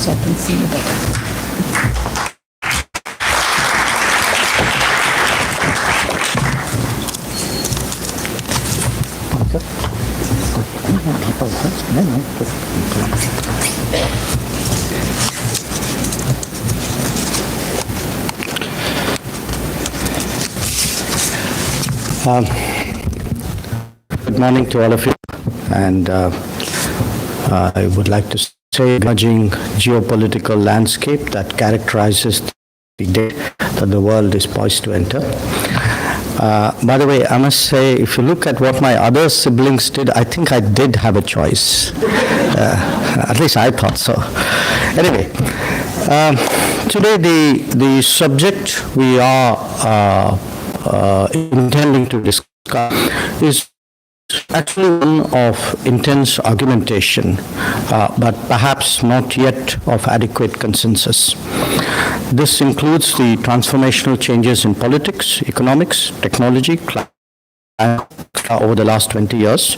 So I can see you better. Good morning to all of you, and I would like to say emerging geopolitical landscape that characterizes the day that the world is poised to enter. By the way, I must say, if you look at what my other siblings did, I think I did have a choice. At least I thought so. Anyway, today the subject we are intending to discuss is actually one of intense argumentation, but perhaps not yet of adequate consensus. This includes the transformational changes in politics, economics, technology, over the last 20 years.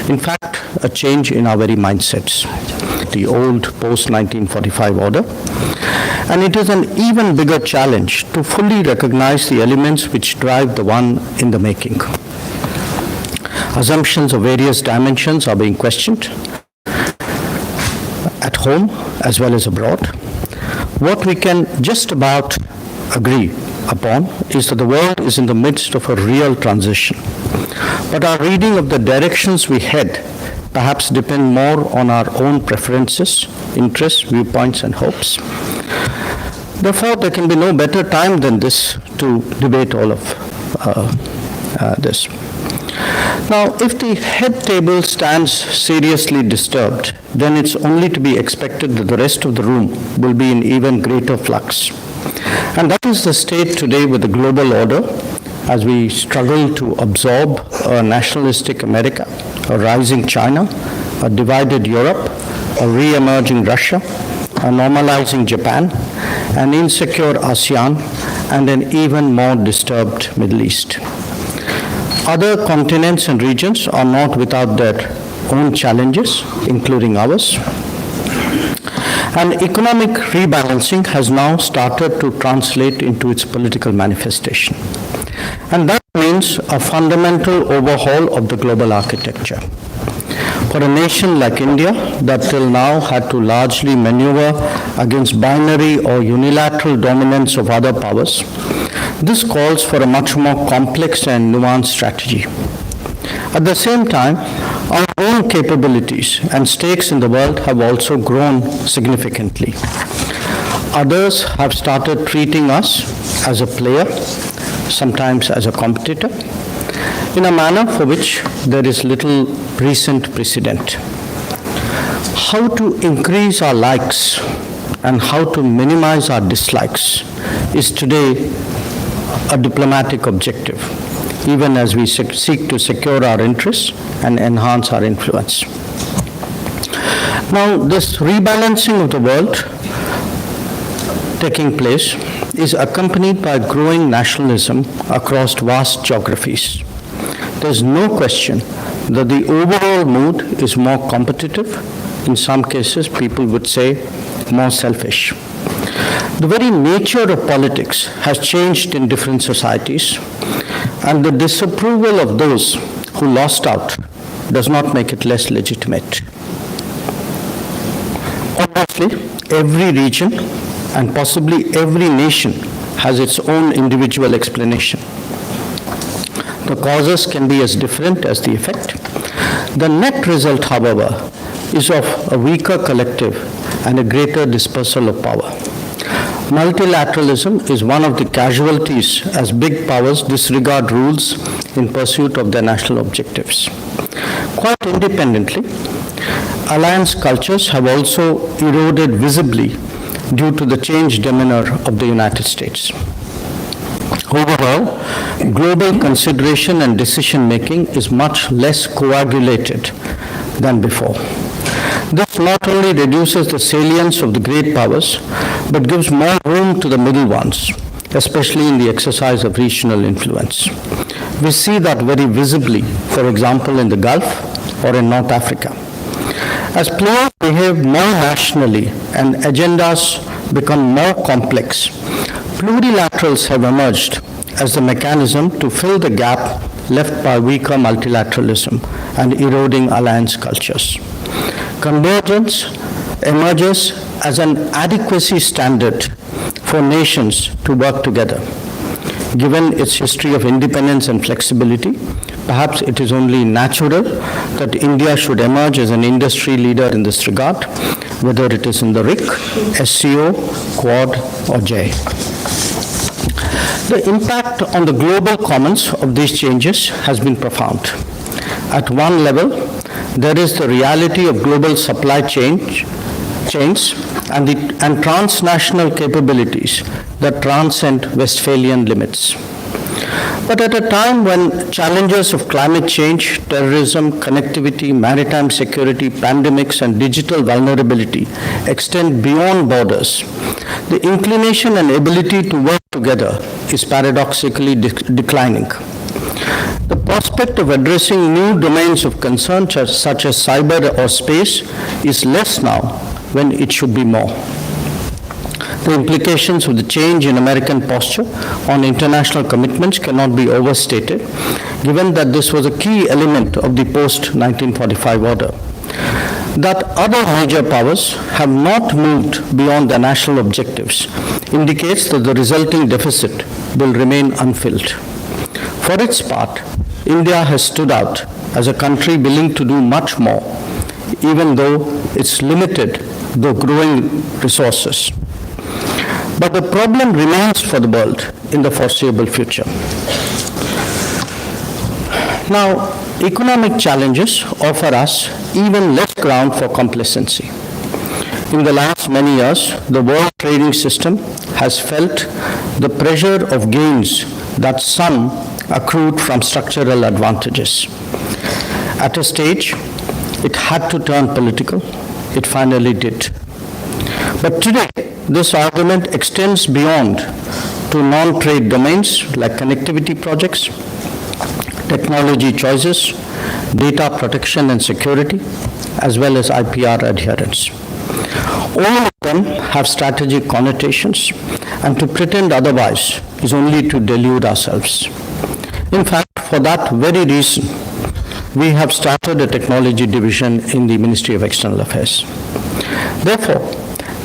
In fact, a change in our very mindsets, the old post-1945 order. And it is an even bigger challenge to fully recognize the elements which drive the one in the making. Assumptions of various dimensions are being questioned at home as well as abroad. What we can just about agree upon is that the world is in the midst of a real transition. But our reading of the directions we head perhaps depend more on our own preferences, interests, viewpoints, and hopes. Therefore, there can be no better time than this to debate all of this. Now, if the head table stands seriously disturbed, then it's only to be expected that the rest of the room will be in even greater flux. And that is the state today with the global order, as we struggle to absorb a nationalistic America, a rising China, a divided Europe, a re-emerging Russia, a normalizing Japan, an insecure ASEAN, and an even more disturbed Middle East. Other continents and regions are not without their own challenges, including ours. And economic rebalancing has now started to translate into its political manifestation. And that means a fundamental overhaul of the global architecture. For a nation like India, that till now had to largely maneuver against binary or unilateral dominance of other powers, this calls for a much more complex and nuanced strategy. At the same time, our own capabilities and stakes in the world have also grown significantly. Others have started treating us as a player, sometimes as a competitor, in a manner for which there is little recent precedent. How to increase our likes and how to minimize our dislikes is today a diplomatic objective, even as we seek to secure our interests and enhance our influence. Now, this rebalancing of the world taking place is accompanied by growing nationalism across vast geographies. There's no question that the overall mood is more competitive. In some cases, people would say more selfish. The very nature of politics has changed in different societies, and the disapproval of those who lost out does not make it less legitimate. Obviously, every region and possibly every nation has its own individual explanation. The causes can be as different as the effect. The net result, however, is of a weaker collective and a greater dispersal of power. Multilateralism is one of the casualties as big powers disregard rules in pursuit of their national objectives. Quite independently, alliance cultures have also eroded visibly due to the changed demeanor of the United States. Overall, global consideration and decision-making is much less coagulated than before. This not only reduces the salience of the great powers, but gives more room to the middle ones, especially in the exercise of regional influence. We see that very visibly, for example, in the Gulf or in North Africa. As players behave more nationally and agendas become more complex, plurilaterals have emerged as the mechanism to fill the gap left by weaker multilateralism and eroding alliance cultures. Convergence emerges as an adequacy standard for nations to work together. Given its history of independence and flexibility, perhaps it is only natural that India should emerge as an industry leader in this regard, whether it is in the RIC, SCO, Quad, or J. The impact on the global commons of these changes has been profound. At one level, there is the reality of global supply chains and transnational capabilities that transcend Westphalian limits. But at a time when challenges of climate change, terrorism, connectivity, maritime security, pandemics, and digital vulnerability extend beyond borders, the inclination and ability to work together is paradoxically declining. The prospect of addressing new domains of concern such as cyber or space is less now when it should be more. The implications of the change in American posture on international commitments cannot be overstated, given that this was a key element of the post-1945 order. That other major powers have not moved beyond their national objectives indicates that the resulting deficit will remain unfilled. For its part, India has stood out as a country willing to do much more, even though it's limited, though growing resources. But the problem remains for the world in the foreseeable future. Now, economic challenges offer us even less ground for complacency. In the last many years, the world trading system has felt the pressure of gains that some accrued from structural advantages. At a stage, it had to turn political. It finally did. But today, this argument extends beyond to non-trade domains like connectivity projects, technology choices, data protection and security, as well as IPR adherence. All of them have strategic connotations, and to pretend otherwise is only to delude ourselves. In fact, for that very reason, we have started a technology division in the Ministry of External Affairs. Therefore,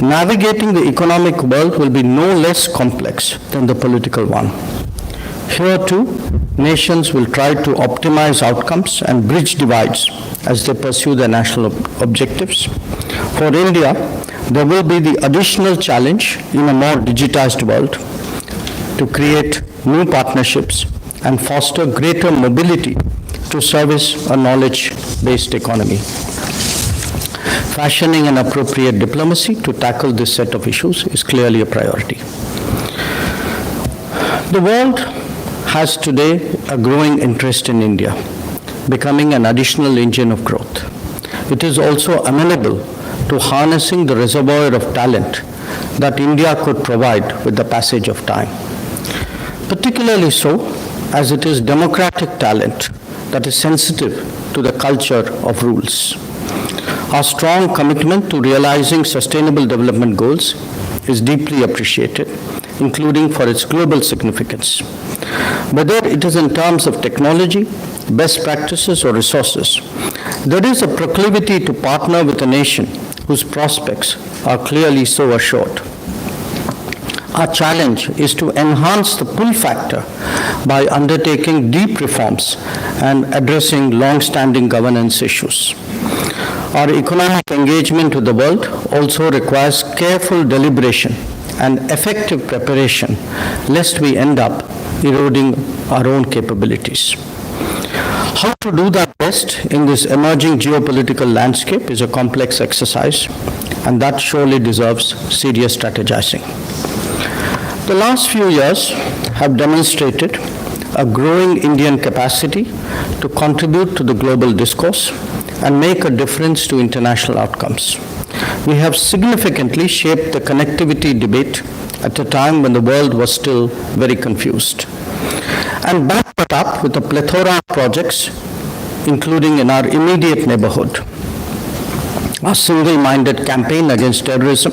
navigating the economic world will be no less complex than the political one. Here too, nations will try to optimize outcomes and bridge divides as they pursue their national objectives. For India, there will be the additional challenge in a more digitized world to create new partnerships and foster greater mobility to service a knowledge-based economy. Fashioning an appropriate diplomacy to tackle this set of issues is clearly a priority. The world has today a growing interest in India, becoming an additional engine of growth. It is also amenable to harnessing the reservoir of talent that India could provide with the passage of time. Particularly so, as it is democratic talent that is sensitive to the culture of rules. Our strong commitment to realizing sustainable development goals is deeply appreciated, including for its global significance. Whether it is in terms of technology, best practices, or resources, there is a proclivity to partner with a nation whose prospects are clearly so assured. Our challenge is to enhance the pull factor by undertaking deep reforms and addressing long-standing governance issues. Our economic engagement with the world also requires careful deliberation and effective preparation, lest we end up eroding our own capabilities. How to do that best in this emerging geopolitical landscape is a complex exercise, and that surely deserves serious strategizing. The last few years have demonstrated a growing Indian capacity to contribute to the global discourse and make a difference to international outcomes. We have significantly shaped the connectivity debate at a time when the world was still very confused, and backed it up with a plethora of projects, including in our immediate neighborhood. our single-minded campaign against terrorism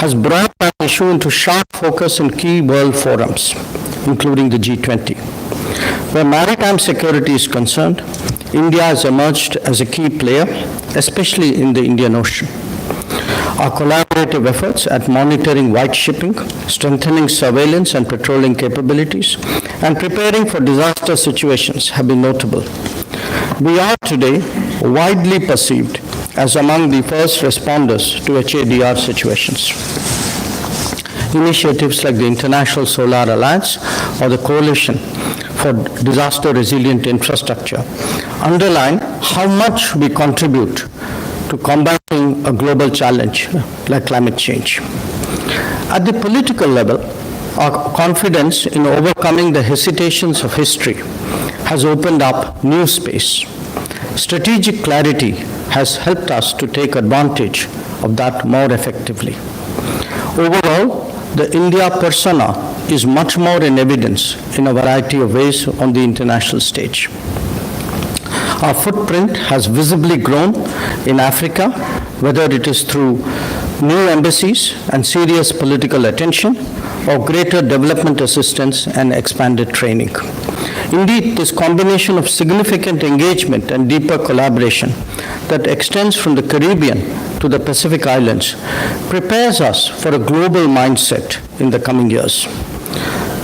has brought that issue into sharp focus in key world forums, including the G20. Where maritime security is concerned, India has emerged as a key player, especially in the Indian Ocean. Our collaborative efforts at monitoring white shipping, strengthening surveillance and patrolling capabilities, and preparing for disaster situations have been notable. We are today widely perceived as among the first responders to HADR situations. Initiatives like the International Solar Alliance or the Coalition for Disaster Resilient Infrastructure underline how much we contribute to combating a global challenge like climate change. At the political level, our confidence in overcoming the hesitations of history has opened up new space. Strategic clarity has helped us to take advantage of that more effectively. Overall, the India persona is much more in evidence in a variety of ways on the international stage. Our footprint has visibly grown in Africa, whether it is through new embassies and serious political attention or greater development assistance and expanded training. Indeed, this combination of significant engagement and deeper collaboration that extends from the Caribbean to the Pacific Islands prepares us for a global mindset in the coming years.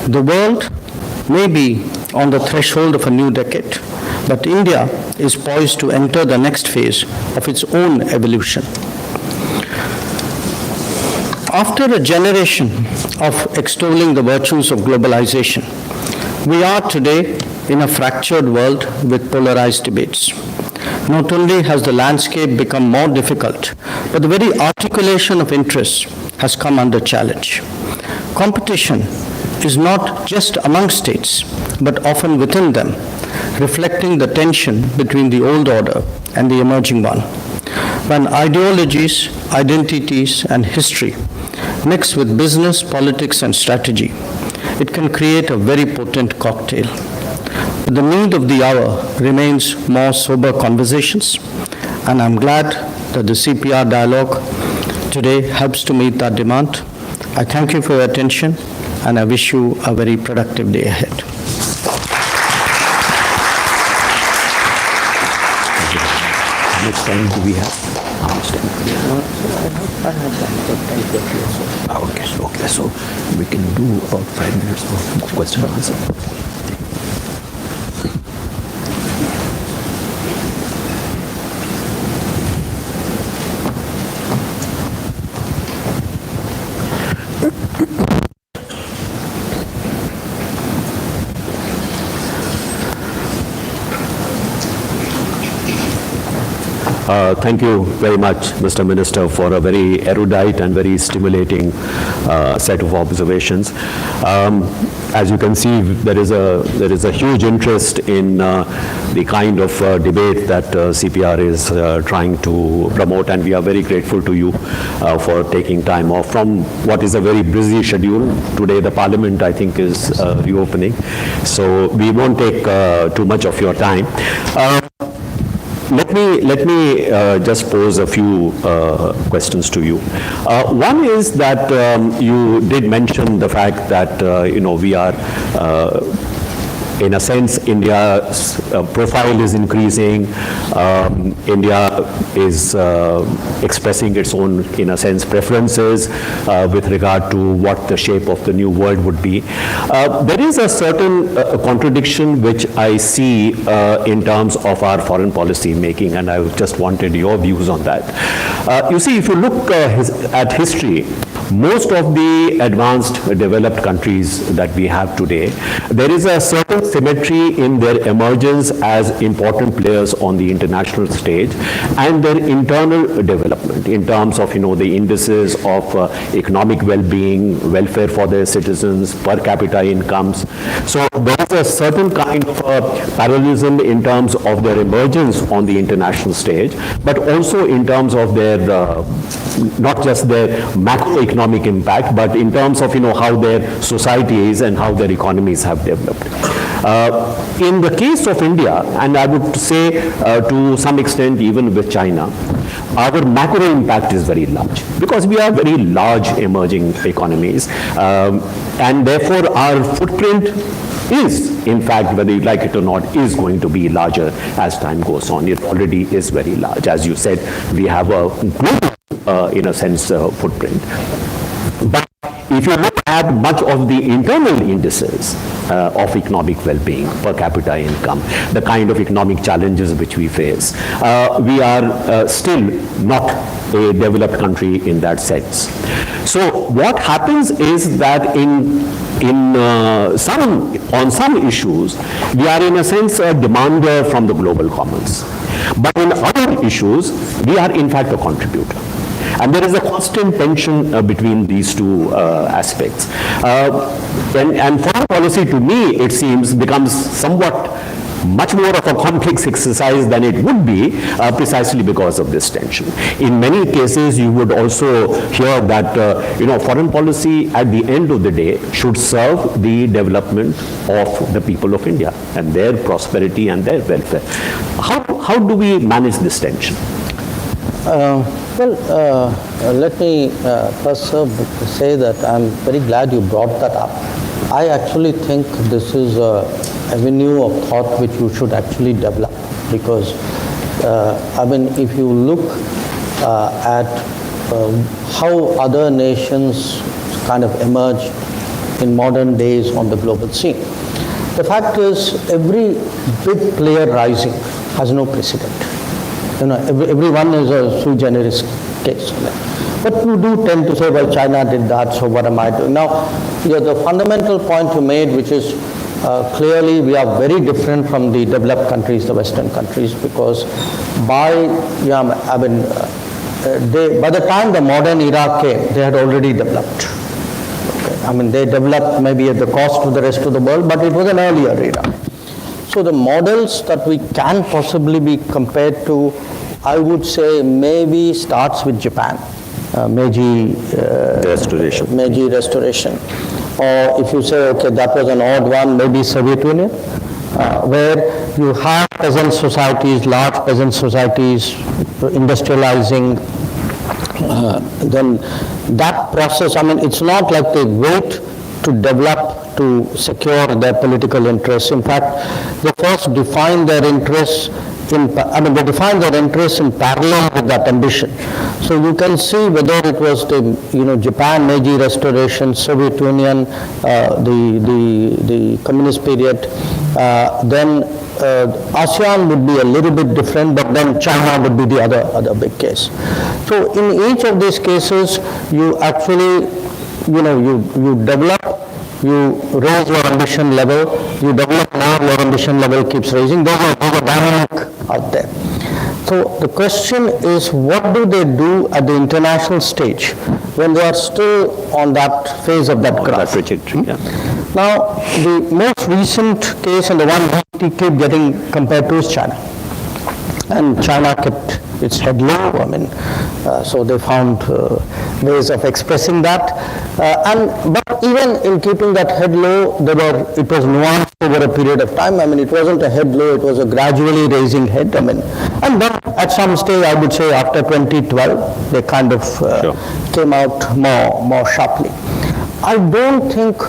The world may be on the threshold of a new decade, but India is poised to enter the next phase of its own evolution. After a generation of extolling the virtues of globalization, we are today in a fractured world with polarized debates. Not only has the landscape become more difficult, but the very articulation of interests has come under challenge. Competition is not just among states, but often within them, reflecting the tension between the old order and the emerging one. When ideologies, identities, and history mix with business, politics, and strategy, it can create a very potent cocktail. But the need of the hour remains more sober conversations, and I'm glad that the CPR dialogue today helps to meet that demand. I thank you for your attention, and I wish you a very productive day ahead. How much time do we have? How much time do we have? Okay, so we can do about 5 minutes of question and answer. Thank you very much, Mr. Minister, for a very erudite and very stimulating set of observations. As you can see, there is a huge interest in the kind of debate that CPR is trying to promote, and we are very grateful to you for taking time off from what is a very busy schedule. Today, the Parliament, I think, is reopening, so we won't take too much of your time. Let me just pose a few questions to you. One is that you did mention the fact that we are in a sense, India's profile is increasing. India is expressing its own, in a sense, preferences with regard to what the shape of the new world would be. There is a certain contradiction which I see in terms of our foreign policy making, and I just wanted your views on that. You see, if you look at history, most of the advanced developed countries that we have today, there is a certain symmetry in their emergence as important players on the international stage and their internal development in terms of, the indices of economic well-being, welfare for their citizens, per capita incomes. So there is a certain kind of parallelism in terms of their emergence on the international stage, but also in terms of their, not just their macroeconomic impact, but in terms of, how their societies and how their economies have developed. In the case of India, and I would say to some extent even with China, our macro impact is very large because we are very large emerging economies, and therefore our footprint is, in fact, whether you like it or not, is going to be larger as time goes on. It already is very large. As you said, we have a global, in a sense, footprint. But if you look at much of the internal indices of economic well-being, per capita income, the kind of economic challenges which we face, we are still not a developed country in that sense. So what happens is that on some issues, we are in a sense a demander from the global commons. But in other issues, we are in fact a contributor. And there is a constant tension between these two aspects. And foreign policy, to me, it seems, becomes somewhat much more of a complex exercise than it would be precisely because of this tension. In many cases, you would also hear that, foreign policy at the end of the day should serve the development of the people of India and their prosperity and their welfare. How do we manage this tension? Let me first say that I'm very glad you brought that up. I actually think this is an avenue of thought which you should actually develop because, if you look at how other nations kind of emerge in modern days on the global scene, the fact is every big player rising has no precedent. Everyone is a sui generis case. But you do tend to say, well, China did that, so what am I doing? Now, the fundamental point you made, which is clearly we are very different from the developed countries, the Western countries, because by the time the modern era came, they had already developed. Okay. They developed maybe at the cost of the rest of the world, but it was an earlier era. So the models that we can possibly be compared to, I would say maybe starts with Japan, Meiji Restoration. Or if you say, okay, that was an odd one, maybe Soviet Union, where you have peasant societies, large peasant societies, industrializing, then that process, it's not like they wait to develop to secure their political interests. In fact, they first define their interests they define their interests in parallel with that ambition. So you can see whether it was the Japan Meiji Restoration, Soviet Union, the communist period, then ASEAN would be a little bit different, but then China would be the other big case. So in each of these cases, you actually you develop. You raise your ambition level, you develop more, your ambition level keeps raising. There's a dynamic out there. So the question is, what do they do at the international stage when they are still on that phase of that graph? That trajectory, yeah. Now, the most recent case and the one we keep getting compared to is China. And China kept its head low, so they found ways of expressing that. But even in keeping that head low, it was nuanced over a period of time. It wasn't a head low, it was a gradually raising head. And then at some stage, I would say after 2012, they kind of came out more sharply. I don't think,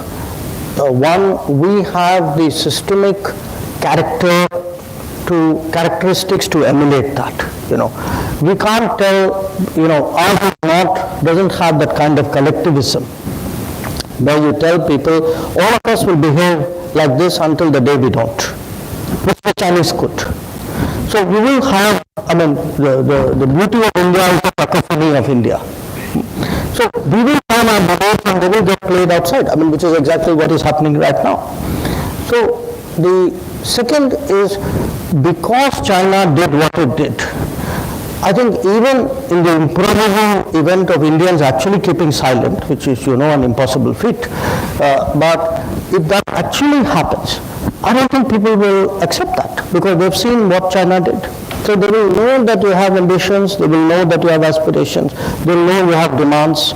we have the systemic characteristics to emulate that. We can't tell, ours doesn't have that kind of collectivism where you tell people, all of us will behave like this until the day we don't, which the Chinese could. So we will have, the beauty of India is the cacophony of India. So we will have our debates and they will get played outside, which is exactly what is happening right now. So the second is, because China did what it did, I think even in the improbable event of Indians actually keeping silent, which is, an impossible feat, but if that actually happens, I don't think people will accept that because they've seen what China did. So they will know that you have ambitions, they will know that you have aspirations, they will know you have demands.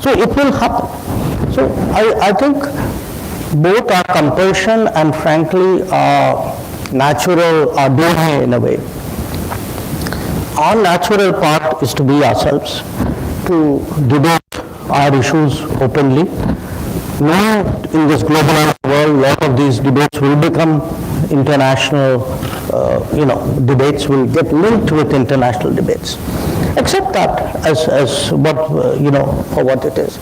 So it will happen. So I think both are compulsion and frankly are natural, are DNA in a way. our natural part is to be ourselves, to debate our issues openly. Now, in this globalized world, a lot of these debates will become international, debates will get linked with international debates. Accept that as what, for what it is.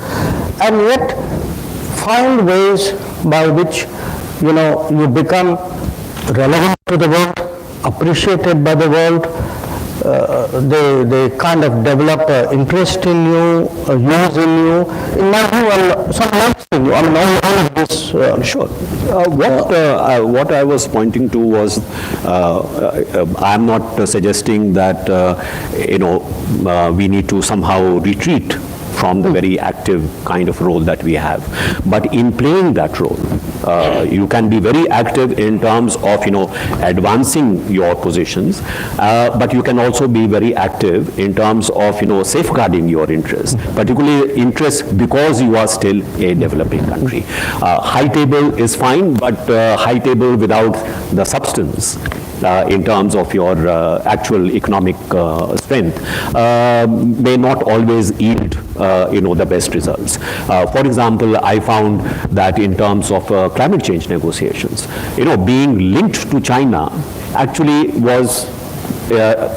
And yet, find ways by which, you become relevant to the world, appreciated by the world. They kind of develop an interest in you, a use in you, in my view, and some likes in you. I mean, all of this. Sure. What I was pointing to was, I'm not suggesting that, we need to somehow retreat from the very active kind of role that we have. But in playing that role, you can be very active in terms of, advancing your positions, but you can also be very active in terms of, safeguarding your interests, particularly interests because you are still a developing country. High table is fine, but high table without the substance in terms of your actual economic strength may not always yield the best results. For example, I found that in terms of climate change negotiations, being linked to China actually was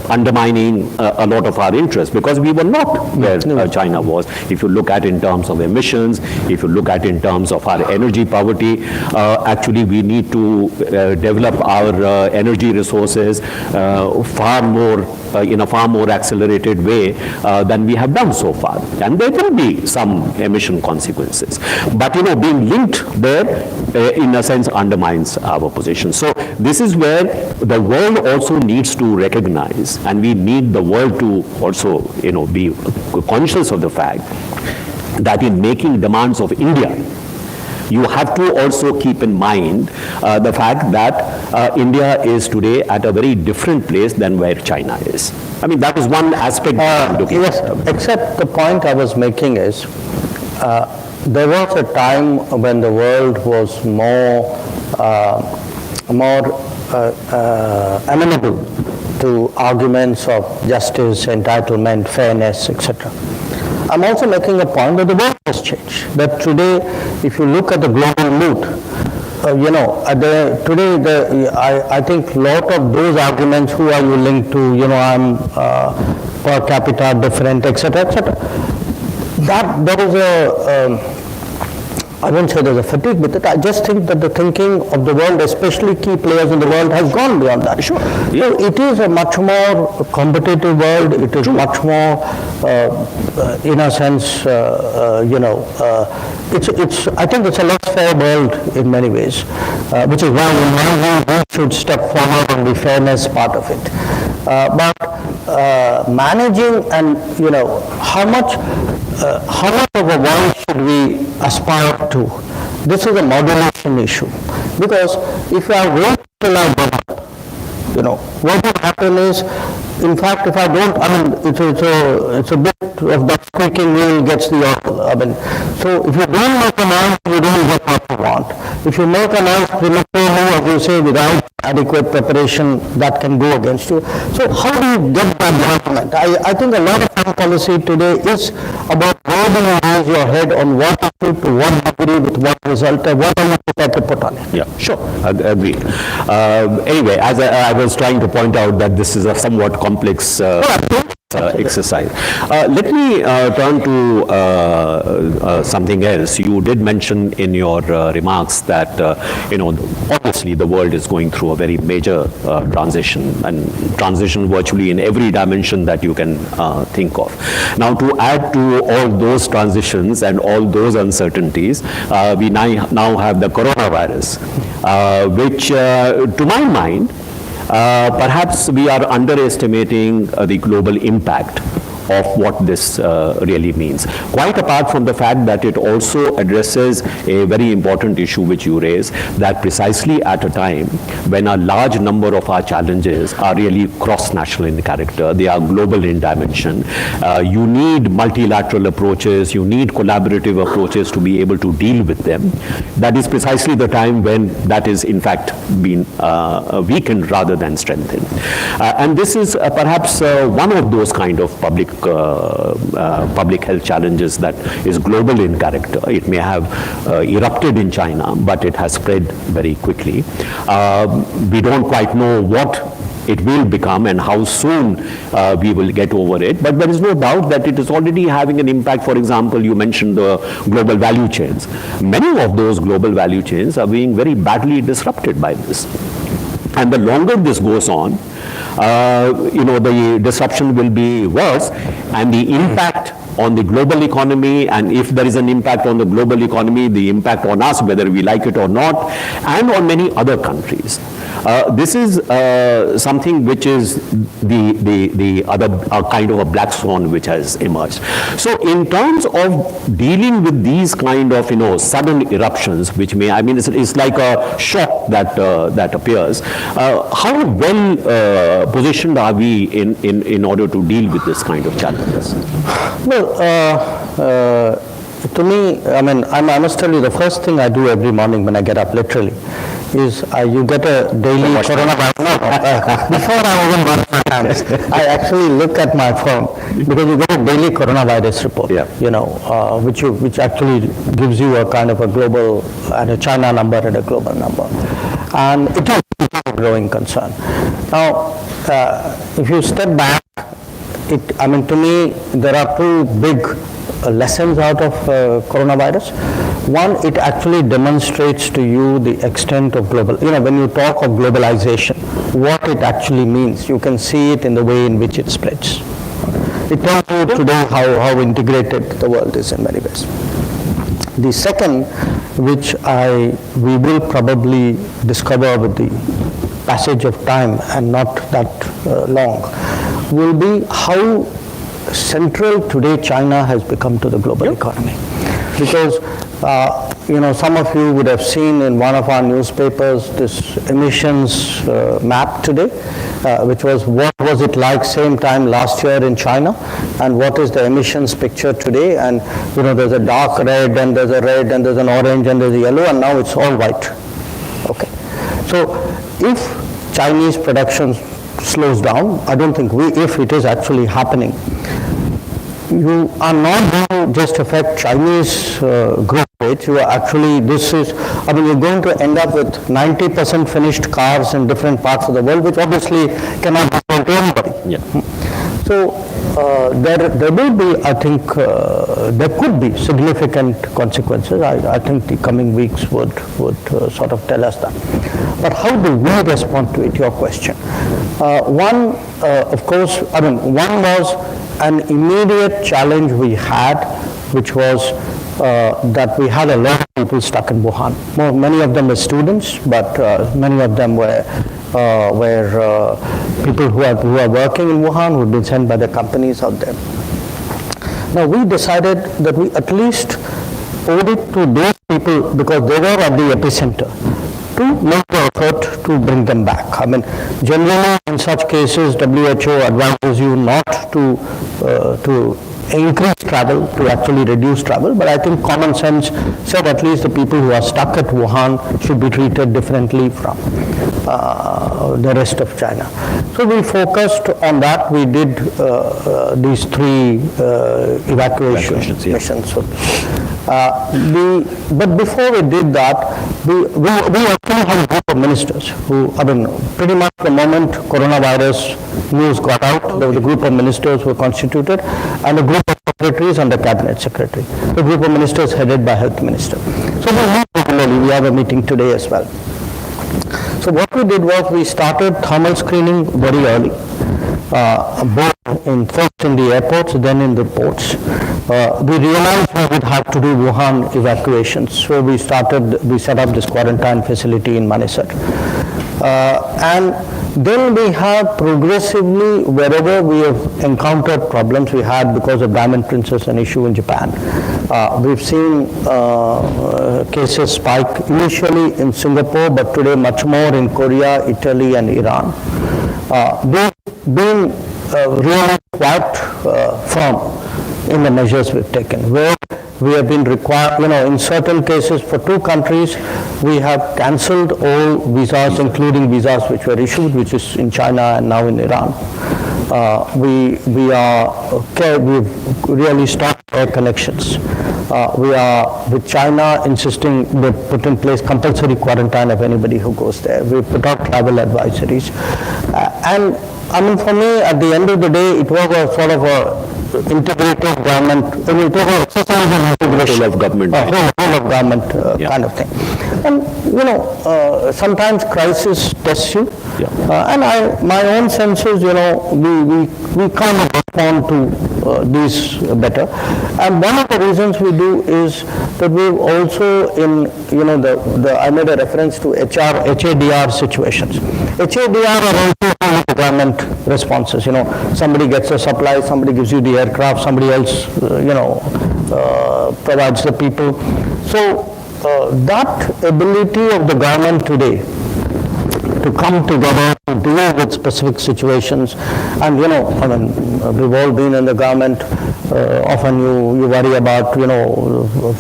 undermining a lot of our interests because we were not where China was. If you look at in terms of emissions, if you look at in terms of our energy poverty, actually we need to develop our energy resources far more in a far more accelerated way than we have done so far. And there will be some emission consequences. But being linked there in a sense undermines our position. So this is where the world also needs to recognize, and we need the world to also be conscious of the fact that in making demands of India, you have to also keep in mind the fact that India is today at a very different place than where China is. I mean, that is one aspect. Yes, except the point I was making is, there was a time when the world was more amenable to arguments of justice, entitlement, fairness, etc. I'm also making a point that the world has changed. That today, if you look at the global mood, I think a lot of those arguments, who are you linked to, I'm per capita different, etc., etc. That there is a, I won't say there's a fatigue with it. I just think that the thinking of the world, especially key players in the world, has gone beyond that. Sure. So it is a much more competitive world. It is much more, in a sense, it's. I think it's a less fair world in many ways, which is why we should step forward on the fairness part of it. But managing and how much of a world should we aspire to? This is a modulation issue, because if I wait till I develop, what will happen is, in fact, if I don't, it's a bit of that squeaking wheel gets the oil. So if you don't make a noise, you don't get what you want. If you make a noise prematurely, as you say, without adequate preparation, that can go against you. So how do you get that development? I think a lot of foreign policy today is about where do you raise your head on what issue, to what degree, with what result, and what are you prepared to put on it. Yeah, sure, agreed. Anyway, as I was trying to point out that this is a somewhat complex exercise. Let me turn to something else. You did mention in your remarks that, obviously the world is going through a very major transition, and transition virtually in every dimension that you can think of. Now, to add to all those transitions and all those uncertainties, we now have the coronavirus, which, to my mind, perhaps we are underestimating the global impact of what this really means. Quite apart from the fact that it also addresses a very important issue which you raise, that precisely at a time when a large number of our challenges are really cross-national in character, they are global in dimension, you need multilateral approaches, you need collaborative approaches to be able to deal with them. That is precisely the time when that is in fact been weakened rather than strengthened. And this is perhaps one of those kind of public health challenges that is global in character. It may have erupted in China, but it has spread very quickly. We don't quite know what it will become and how soon we will get over it. But there is no doubt that it is already having an impact. For example, you mentioned the global value chains. Many of those global value chains are being very badly disrupted by this. And the longer this goes on, the disruption will be worse, and the impact on the global economy, and if there is an impact on the global economy, the impact on us, whether we like it or not, and on many other countries. This is something which is the other kind of a black swan which has emerged. So in terms of dealing with these kind of sudden eruptions, which may, it's like a shock that appears. How well positioned are we in order to deal with this kind of challenges? Well, to me, I must tell you, the first thing I do every morning when I get up, literally, is you get a daily coronavirus. Before I even wash my hands, I actually look at my phone, because you get a daily coronavirus report, which actually gives you a kind of a global, and a China number and a global number. And it is a growing concern. Now, if you step back, to me, there are two big lessons out of coronavirus. One, it actually demonstrates to you the extent of global, when you talk of globalization, what it actually means. You can see it in the way in which it spreads. It tells you today how integrated the world is in many ways. The second, which we will probably discover with the passage of time and not that long, will be how central today China has become to the global economy. Because, some of you would have seen in one of our newspapers this emissions map today, which was what was it like same time last year in China, and what is the emissions picture today. And, there's a dark red, and there's a red, and there's an orange, and there's a yellow, and now it's all white. Okay. So, if Chinese production slows down, I don't think if it is actually happening, you are not going to just affect Chinese growth rate. You are actually, you're going to end up with 90% finished cars in different parts of the world, which obviously cannot be sold to anybody. Yeah. So there will be, I think, there could be significant consequences. I think the coming weeks would sort of tell us that. But how do we respond to it, your question? One, of course, one was an immediate challenge we had, which was that we had a lot of people stuck in Wuhan. Many of them were students, but many of them were people who are working in Wuhan, who had been sent by the companies out there. Now we decided that we at least owed it to those people, because they were at the epicenter, to make the effort to bring them back. Generally in such cases, WHO advises you not to increase travel, to actually reduce travel, but I think common sense said at least the people who are stuck at Wuhan should be treated differently from the rest of China. So we focused on that. We did these 3 evacuations missions. But before we did that, we actually had a group of ministers who, pretty much the moment coronavirus news got out, there was a group of ministers who were constituted, and a group of secretaries and the cabinet secretary. The group of ministers headed by health minister. So we meet regularly. We have a meeting today as well. So what we did was we started thermal screening very early, first in the airports, then in the ports. We realized we would have to do Wuhan evacuations, so we set up this quarantine facility in Manesar. And Then we have progressively, wherever we have encountered problems, we had because of Diamond Princess an issue in Japan. We've seen cases spike initially in Singapore, but today much more in Korea, Italy and Iran. We've been really quite firm in the measures we've taken, where we have been required, in certain cases for 2 countries, we have cancelled all visas, including visas which were issued, which is in China and now in Iran. We've really stopped air connections. We are, with China, insisting they put in place compulsory quarantine of anybody who goes there. We put out travel advisories. And I mean, for me, at the end of the day, it was a sort of a integrated government, it was an exercise in integration. Whole of government. Whole of government kind of thing. And, sometimes crisis tests you. And my own sense is, we kind of respond to these better. And one of the reasons we do is that we've also I made a reference to HADR situations. HADR are also government responses. Somebody gets a supply, somebody gives you the aircraft, somebody else, provides the people. So that ability of the government today to come together to deal with specific situations, and we've all been in the government. Often you worry about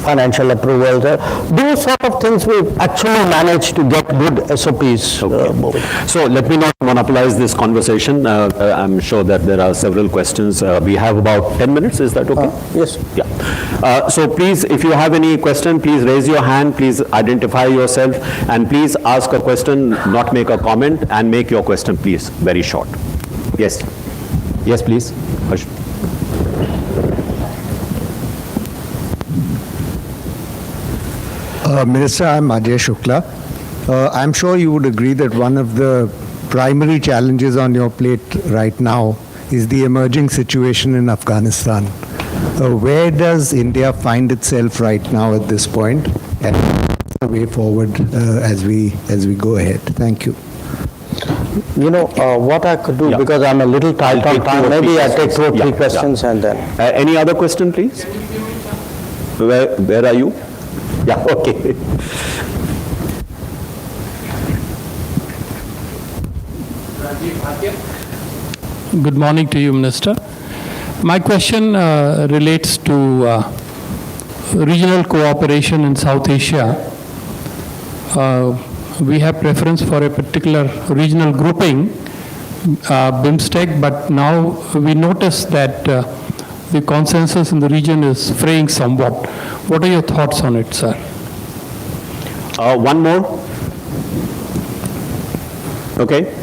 financial approvals. Those sort of things we've actually managed to get good SOPs moving. So let me not monopolize this conversation. I'm sure that there are several questions. We have about 10 minutes. Is that okay? Yes. Yeah. So please, if you have any question, please raise your hand. Please identify yourself, and please ask a question, not make a comment, and make your question, please, very short. Yes. Yes, please. Minister, I'm Ajay Shukla. I'm sure you would agree that one of the primary challenges on your plate right now is the emerging situation in Afghanistan. Where does India find itself right now at this point, and the way forward as we go ahead? Thank you. What I could do, because I'm a little tight on time, maybe I take 2 or 3 questions and then. Any other question, please? Where are you? Yeah, okay. Good morning to you, Minister. My question relates to regional cooperation in South Asia. We have preference for a particular regional grouping, BIMSTEC, but now we notice that the consensus in the region is fraying somewhat. What are your thoughts on it, sir? One more. Okay.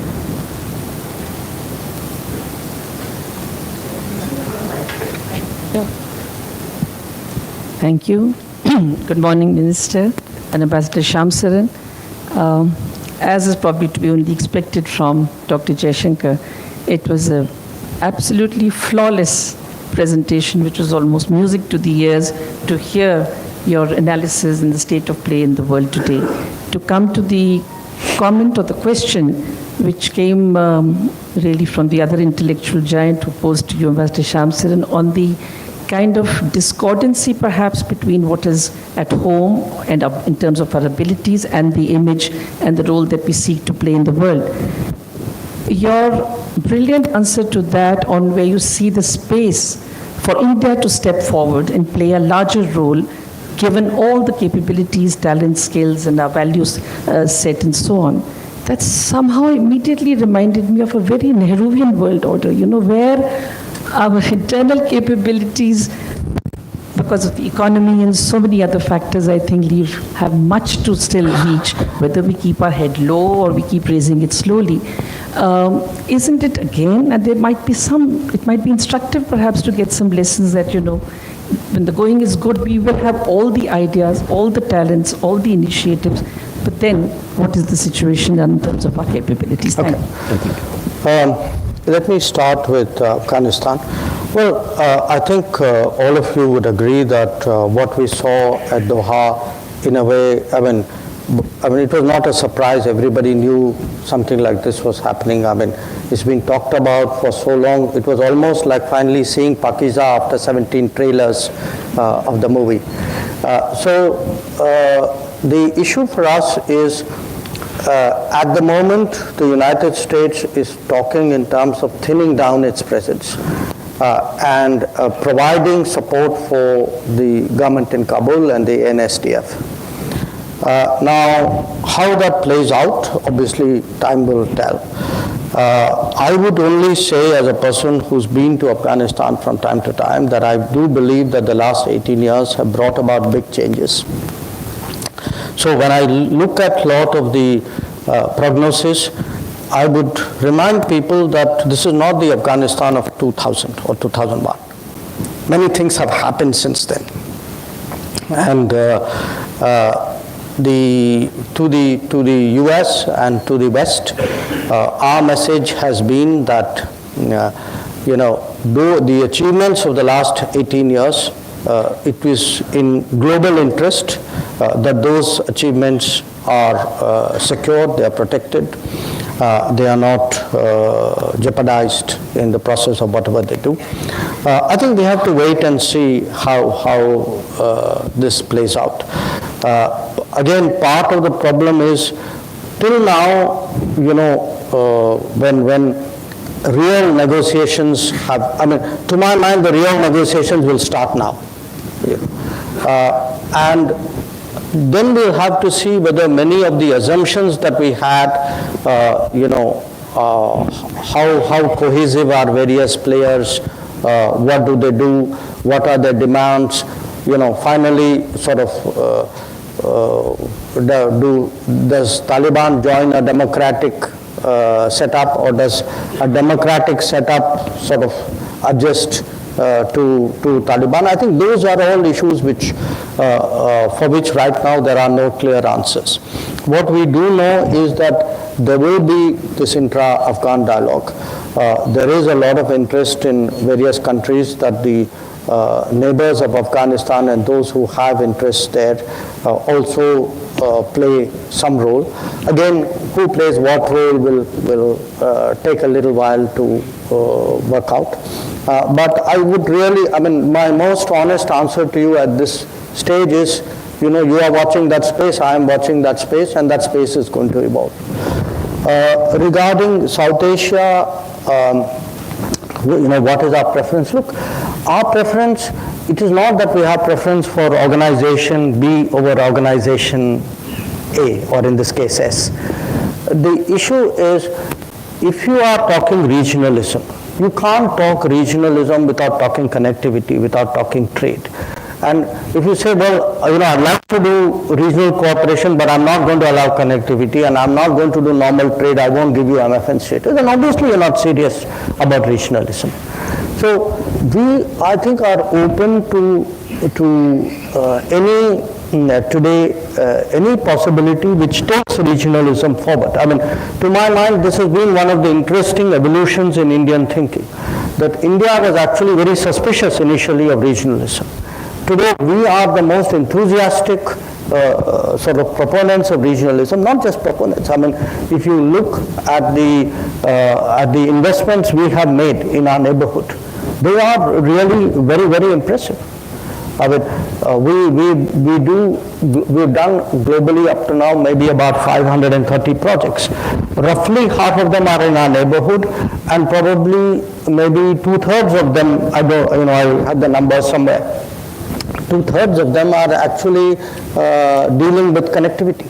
Thank you. Good morning, Minister and Ambassador Shamsaran. As is probably to be only expected from Dr. Jaishankar, it was an absolutely flawless presentation, which was almost music to the ears to hear your analysis in the state of play in the world today. To come to the comment or the question which came really from the other intellectual giant who posed to you, Ambassador Shamsaran, on the kind of discordancy perhaps between what is at home and in terms of our abilities and the image and the role that we seek to play in the world. Your brilliant answer to that on where you see the space for India to step forward and play a larger role given all the capabilities, talents, skills and our values set and so on. That somehow immediately reminded me of a very Nehruvian world order, where our internal capabilities, because of the economy and so many other factors, I think have much to still reach, whether we keep our head low or we keep raising it slowly. Isn't it again, and there might be it might be instructive perhaps to get some lessons that, when the going is good, we will have all the ideas, all the talents, all the initiatives, but then what is the situation in terms of our capabilities? Okay. Thank you. Let me start with Afghanistan. Well, I think all of you would agree that what we saw at Doha, in a way, it was not a surprise. Everybody knew something like this was happening. It's been talked about for so long. It was almost like finally seeing Pakiza after 17 trailers of the movie. The issue for us is, at the moment, the United States is talking in terms of thinning down its presence and providing support for the government in Kabul and the NSDF. Now, how that plays out, obviously, time will tell. I would only say, as a person who's been to Afghanistan from time to time, that I do believe that the last 18 years have brought about big changes. So when I look at a lot of the prognosis, I would remind people that this is not the Afghanistan of 2000 or 2001. Many things have happened since then. And to the US and to the West, our message has been that, though the achievements of the last 18 years, it is in global interest that those achievements are secured, they are protected, they are not jeopardized in the process of whatever they do. I think we have to wait and see how this plays out. Again, part of the problem is, till now, when real negotiations have, to my mind, the real negotiations will start now. And then we'll have to see whether many of the assumptions that we had, how cohesive are various players, what do they do, what are their demands, finally sort of does Taliban join a democratic setup, or does a democratic setup sort of adjust to Taliban? I think those are all issues which, for which right now there are no clear answers. What we do know is that there will be this intra-Afghan dialogue. There is a lot of interest in various countries that the neighbors of Afghanistan and those who have interests there also play some role. Again, who plays what role will take a little while to work out. But I would really, my most honest answer to you at this stage is, you are watching that space, I am watching that space, and that space is going to evolve. Regarding South Asia, what is our preference? Look, our preference, it is not that we have preference for organization B over organization A, or in this case S. The issue is, if you are talking regionalism, you can't talk regionalism without talking connectivity, without talking trade. And if you say, well, I'd like to do regional cooperation, but I'm not going to allow connectivity, and I'm not going to do normal trade, I won't give you MFN status, then obviously you're not serious about regionalism. So we, I think, are open to any possibility which takes regionalism forward. To my mind, this has been one of the interesting evolutions in Indian thinking, that India was actually very suspicious initially of regionalism. Today, we are the most enthusiastic sort of proponents of regionalism, not just proponents. If you look at the investments we have made in our neighborhood, they are really very, very impressive. We've done globally up to now maybe about 530 projects. Roughly half of them are in our neighborhood, and probably maybe 2/3 of them, I have the numbers somewhere, 2/3 of them are actually dealing with connectivity.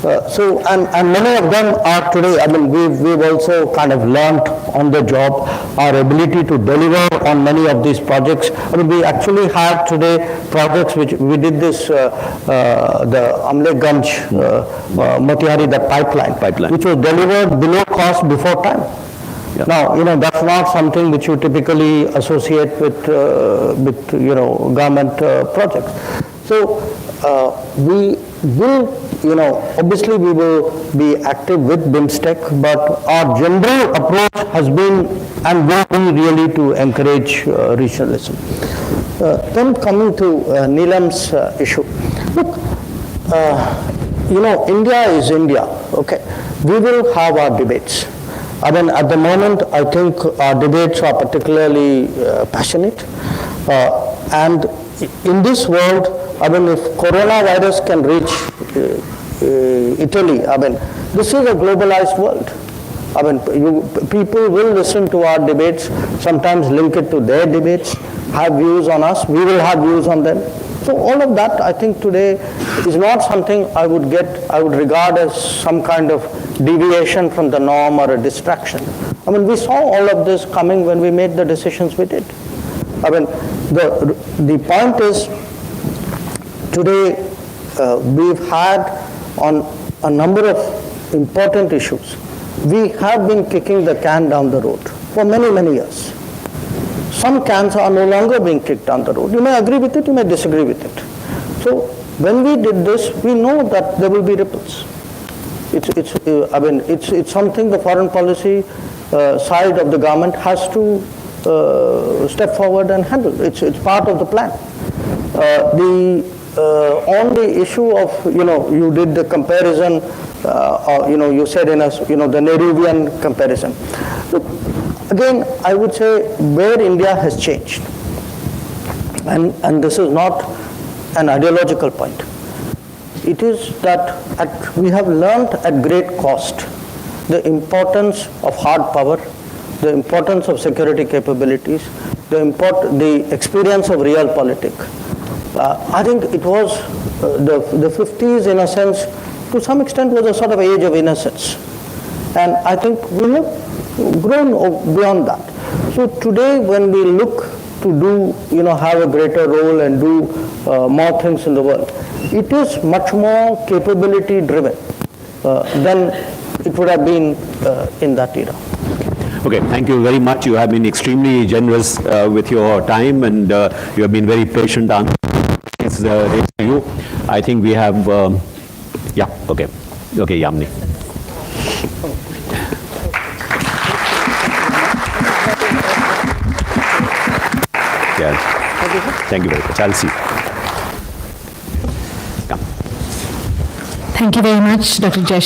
And many of them are today, we've also kind of learned on the job our ability to deliver on many of these projects. We actually have today projects which we did this, the Amleganj, Motihari, that pipeline, which was delivered below cost before time. Yeah. Now, that's not something which you typically associate with government projects. So we will, obviously we will be active with BIMSTEC, but our general approach has been and will be really to encourage regionalism. Then coming to Neelam's issue. Look, India is India, okay? We will have our debates. I mean, at the moment, I think our debates are particularly passionate. And in this world, I mean, if coronavirus can reach Italy, I mean, this is a globalized world. I mean, people will listen to our debates, sometimes link it to their debates, have views on us, we will have views on them. So all of that, I think today is not something I would regard as some kind of deviation from the norm or a distraction. I mean, we saw all of this coming when we made the decisions we did. I mean, the point is, today we've had on a number of important issues, we have been kicking the can down the road for many, many years. Some cans are no longer being kicked down the road. You may agree with it, you may disagree with it. So when we did this, we know that there will be ripples. It's something the foreign policy side of the government has to step forward and handle. It's part of the plan. On the issue of, you did the comparison, you said in us, the Nehruvian comparison. Look, again, I would say where India has changed, and this is not an ideological point, it is that we have learned at great cost the importance of hard power, the importance of security capabilities, the experience of real politics. I think it was the 50s, in a sense, to some extent was a sort of age of innocence. And I think we have grown beyond that. So today when we look to do, have a greater role and do more things in the world, it is much more capability driven than it would have been in that era. Okay, thank you very much. You have been extremely generous with your time, and you have been very patient on this raised to you. I think we have, okay, Yamini. Yeah. Thank you very much. I'll see you. Come. Thank you very much, Dr. Jaishankar.